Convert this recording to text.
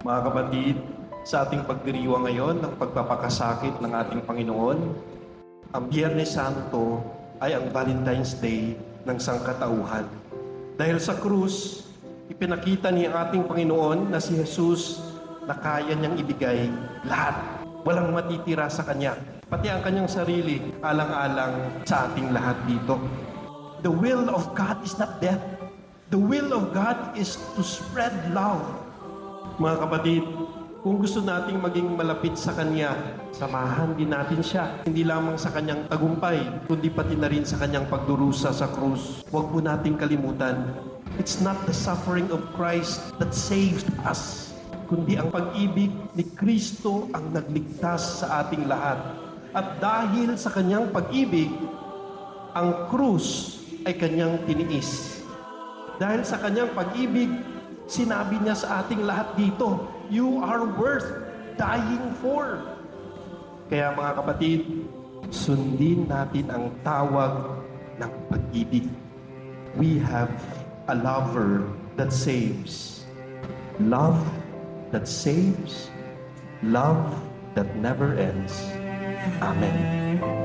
Mga kapatid, sa ating pagdiriwang ngayon ng pagpapakasakit ng ating Panginoon, ang Biyernes Santo ay ang Valentine's Day ng sangkatauhan. Dahil sa krus, ipinakita niya ang ating Panginoon na si Jesus na kaya niyang ibigay lahat. Walang matitira sa Kanya, pati ang Kanyang sarili, alang-alang sa ating lahat dito. The will of God is not death. The will of God is to spread love. Mga kapatid, kung gusto nating maging malapit sa Kanya, samahan din natin siya. Hindi lamang sa Kanyang tagumpay, kundi pati na rin sa Kanyang pagdurusa sa krus. Huwag po nating kalimutan, it's not the suffering of Christ that saved us, kundi ang pag-ibig ni Kristo ang nagligtas sa ating lahat. At dahil sa Kanyang pag-ibig, ang krus ay Kanyang tiniis. Dahil sa Kanyang pag-ibig, sinabi niya sa ating lahat dito, you are worth dying for. Kaya mga kapatid, sundin natin ang tawag ng pag-ibig. We have a lover that saves. Love that saves. Love that never ends. Amen.